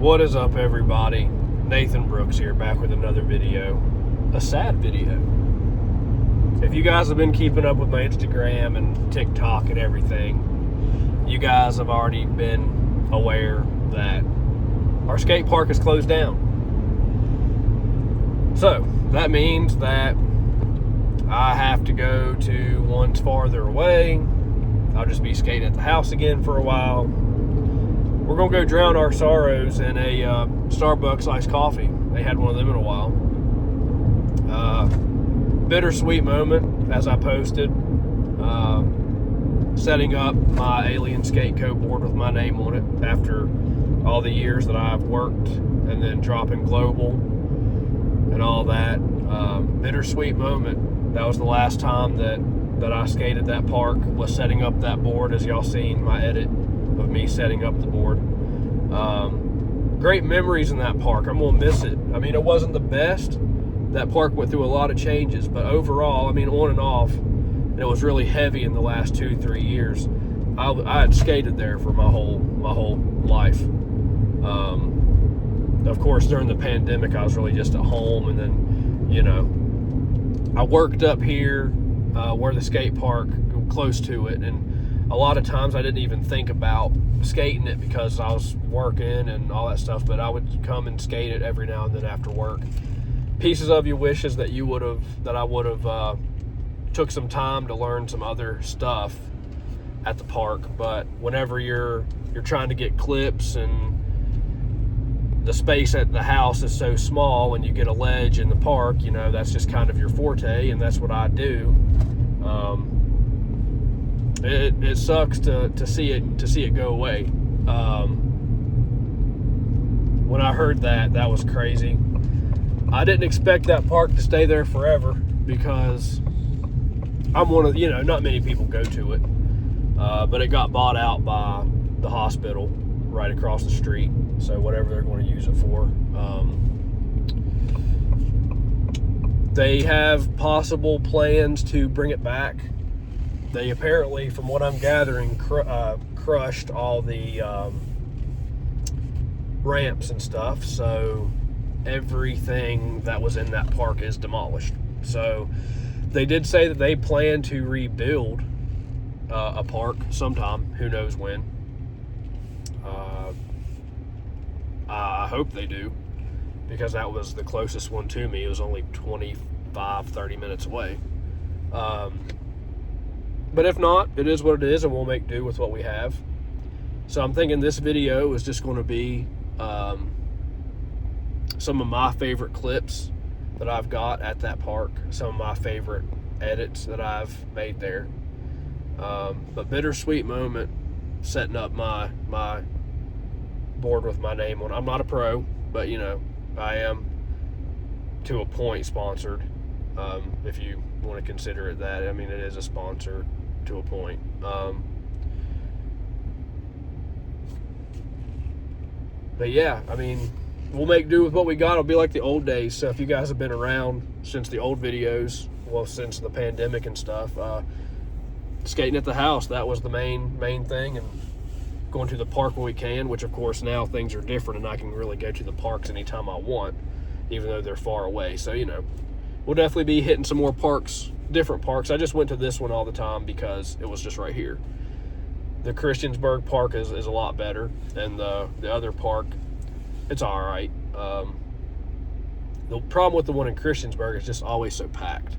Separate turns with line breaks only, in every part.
What is up, everybody? Nathan Brooks here, back with another video. A sad video. If you guys have been keeping up with my Instagram and TikTok and everything, you guys have already been aware that our skate park is closed down. So, that means that I have to go to one farther away. I'll just be skating at the house again for a while. We're going to go drown our sorrows in a Starbucks iced coffee. They had one of them in a while. Bittersweet moment, as I posted. Setting up my Alien Skate Coat board with my name on it after all the years that I've worked, and then dropping global and all that. Bittersweet moment. That was the last time that I skated that park, was setting up that board, as y'all seen my edit of me setting up the board. Great memories in that park. I'm gonna miss it. I mean, it wasn't the best. That park went through a lot of changes, but overall, I mean, on and off, and it was really heavy in the last 2-3 years. I had skated there for my whole life. Of course, during the pandemic, I was really just at home, and then, you know, I worked up here where the skate park, close to it, and a lot of times I didn't even think about skating it because I was working and all that stuff, but I would come and skate it every now and then after work. Pieces of you wishes that I would have took some time to learn some other stuff at the park, but whenever you're trying to get clips and the space at the house is so small, and you get a ledge in the park, you know, that's just kind of your forte, and that's what I do. It sucks to see it go away. When I heard that was crazy. I didn't expect that park to stay there forever, because I'm one of, you know, not many people go to it, but it got bought out by the hospital right across the street, so whatever they're going to use it for. They have possible plans to bring it back. They apparently, from what I'm gathering, crushed all the ramps and stuff, so everything that was in that park is demolished. So they did say that they plan to rebuild a park sometime, who knows when. I hope they do, because that was the closest one to me. It was only 25-30 minutes away. But if not, it is what it is, and we'll make do with what we have. So I'm thinking this video is just going to be some of my favorite clips that I've got at that park, some of my favorite edits that I've made there. But bittersweet moment setting up my board with my name on it. I'm not a pro, but, you know, I am to a point sponsored, if you want to consider it that. I mean, it is a sponsor to a point. But yeah, I mean, we'll make do with what we got. It'll be like the old days. So if you guys have been around since the old videos, well, since the pandemic and stuff, skating at the house, that was the main thing, and going to the park when we can, which of course now things are different, and I can really go to the parks anytime I want, even though they're far away. So, you know, we'll definitely be hitting some more parks, different parks. I just went to this one all the time because it was just right here. The Christiansburg Park is a lot better, and the other park, it's all right. The problem with the one in Christiansburg is just always so packed.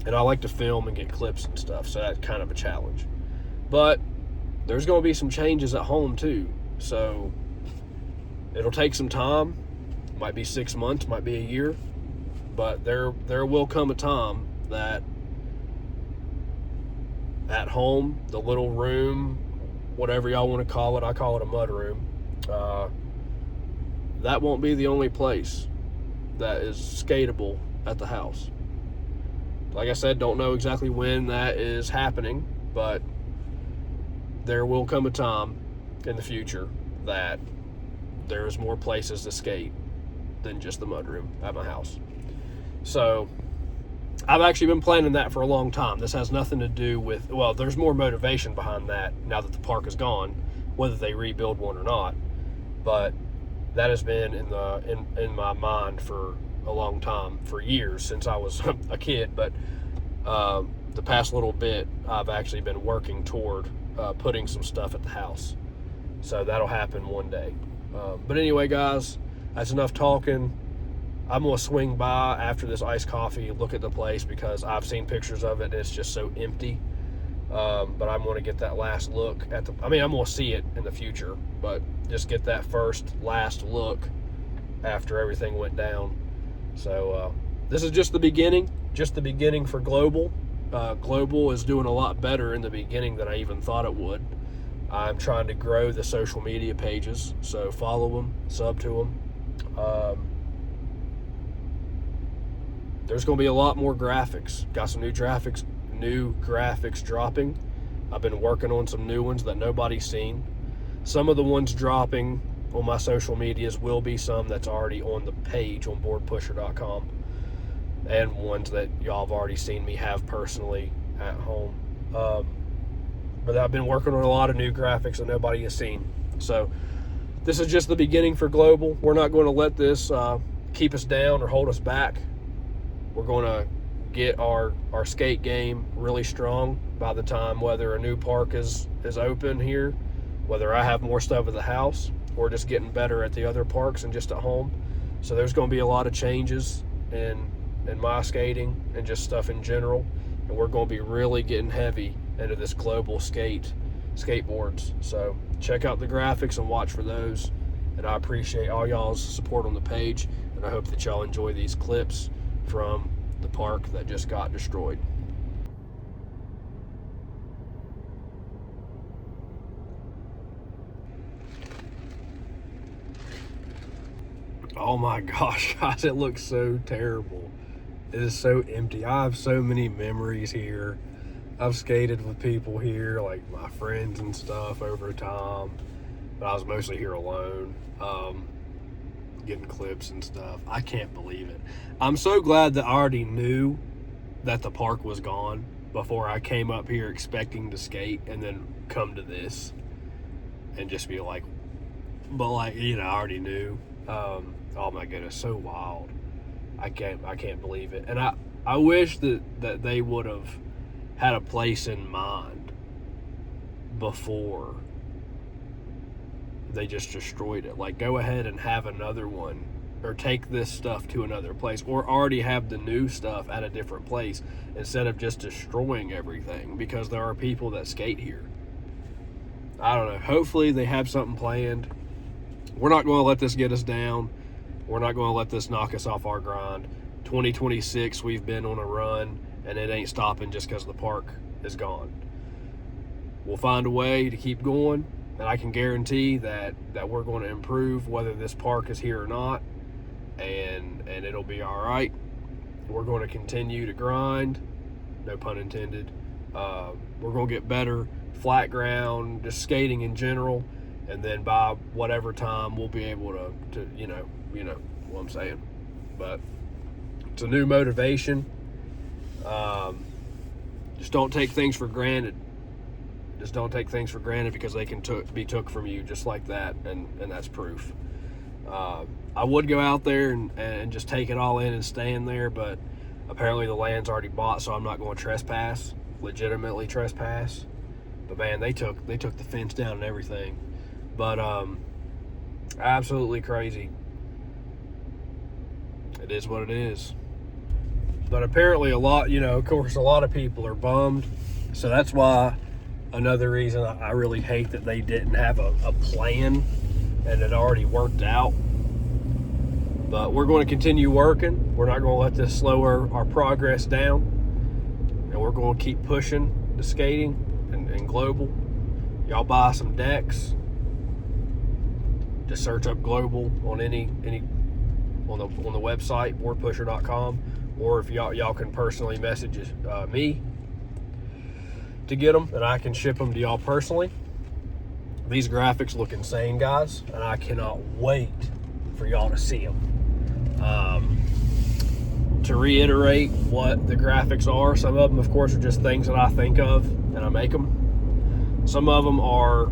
And I like to film and get clips and stuff, so that's kind of a challenge. But there's going to be some changes at home too, so it'll take some time. Might be 6 months, might be a year, but there will come a time that at home, the little room, whatever y'all want to call it, I call it a mud room, that won't be the only place that is skatable at the house. Like I said, don't know exactly when that is happening, but there will come a time in the future that there's more places to skate than just the mudroom at my house. So I've actually been planning that for a long time. This has nothing to do with, well, there's more motivation behind that now that the park is gone, whether they rebuild one or not. but that has been in my mind for a long time, for years, since I was a kid. But the past little bit, I've actually been working toward putting some stuff at the house. So that'll happen one day. But anyway, guys, that's enough talking. I'm going to swing by after this iced coffee, look at the place, because I've seen pictures of it and it's just so empty. But I'm going to get that last look at I'm going to see it in the future, but just get that last look after everything went down. So this is just the beginning for Global. Global is doing a lot better in the beginning than I even thought it would. I'm trying to grow the social media pages, so follow them, sub to them. There's going to be a lot more graphics. Got some new graphics dropping. I've been working on some new ones that nobody's seen. Some of the ones dropping on my social medias will be some that's already on the page on boardpusher.com, and ones that y'all have already seen me have personally at home. But I've been working on a lot of new graphics that nobody has seen. So this is just the beginning for Global. We're not going to let this keep us down or hold us back. We're going to get our skate game really strong by the time whether a new park is open here, whether I have more stuff at the house, or just getting better at the other parks and just at home. So there's going to be a lot of changes in my skating and just stuff in general, and we're going to be really getting heavy into this Global skateboards. So check out the graphics and watch for those, and I appreciate all y'all's support on the page, and I hope that y'all enjoy these clips from the park that just got destroyed. Oh my gosh, guys, it looks so terrible. It is so empty. I have so many memories here. I've skated with people here, like my friends and stuff over time, but I was mostly here alone, getting clips and stuff. I can't believe it. I'm so glad that I already knew that the park was gone before I came up here expecting to skate, and then come to this and just be like, but like, I already knew. Oh my goodness, so wild. I can't believe it. And I wish that they would have had a place in mind before they just destroyed it. Like, go ahead and have another one, or take this stuff to another place, or already have the new stuff at a different place instead of just destroying everything, because there are people that skate here. I don't know. Hopefully they have something planned. We're not going to let this get us down. We're not going to let this knock us off our grind. 2026, we've been on a run, and it ain't stopping just because the park is gone. We'll find a way to keep going, and I can guarantee that we're going to improve whether this park is here or not, and it'll be all right. We're going to continue to grind, no pun intended. We're going to get better flat ground, just skating in general, and then by whatever time we'll be able to you know what I'm saying. But it's a new motivation. Just don't take things for granted. Just don't take things for granted, because they can be took from you just like that, and that's proof. I would go out there and just take it all in and stay in there, but apparently the land's already bought, so I'm not going to legitimately trespass. But man, they took the fence down and everything. But absolutely crazy. It is what it is. But apparently of course, a lot of people are bummed. So that's why, another reason I really hate that they didn't have a plan and it already worked out. But we're going to continue working. We're not going to let this slow our progress down. And we're going to keep pushing the skating and Global. Y'all buy some decks. Just search up Global on any on the website, boardpusher.com, or if y'all can personally message me to get them, and I can ship them to y'all personally. These graphics look insane, guys, and I cannot wait for y'all to see them. To reiterate what the graphics are, some of them, of course, are just things that I think of and I make them. Some of them are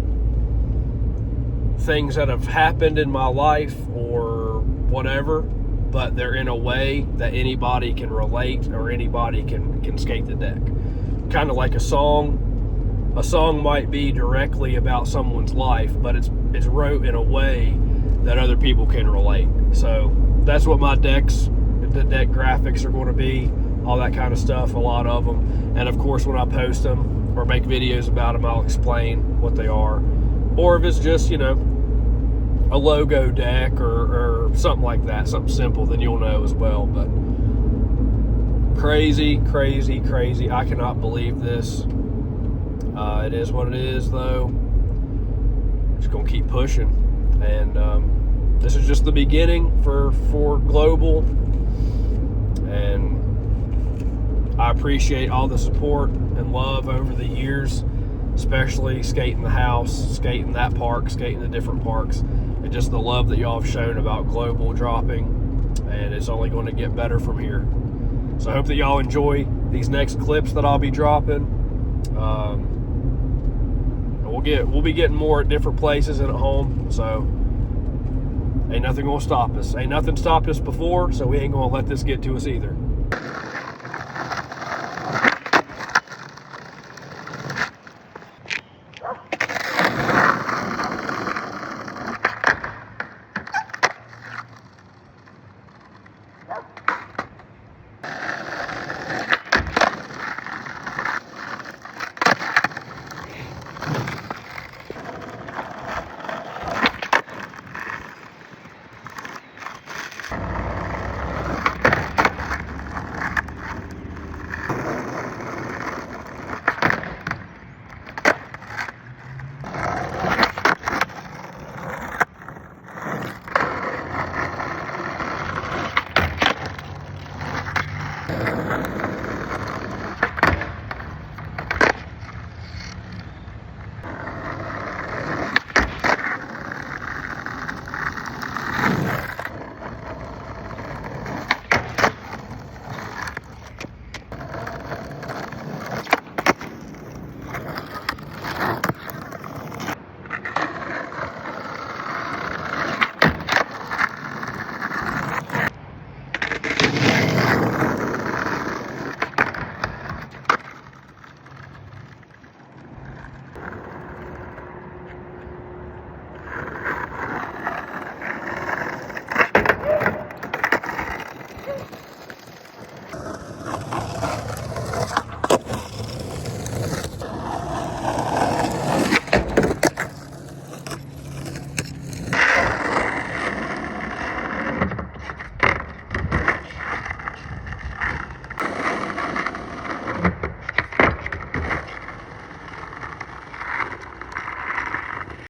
things that have happened in my life or whatever, but they're in a way that anybody can relate or anybody can skate the deck. Kind of like a song. A song might be directly about someone's life, but it's wrote in a way that other people can relate. So that's what the deck graphics are going to be, all that kind of stuff, a lot of them. And of course, when I post them or make videos about them, I'll explain what they are. Or if it's just, you know, a logo deck or something like that, something simple, then you'll know as well. But crazy, crazy, crazy. I cannot believe this. It is what it is, though. Just gonna keep pushing, and this is just the beginning for global. And I appreciate all the support and love over the years, especially skating the house, skating that park, skating the different parks, and just the love that y'all have shown about global dropping. And it's only going to get better from here. So I hope that y'all enjoy these next clips that I'll be dropping. We'll be getting more at different places and at home, so ain't nothing gonna stop us. Ain't nothing stopped us before, so we ain't gonna let this get to us either.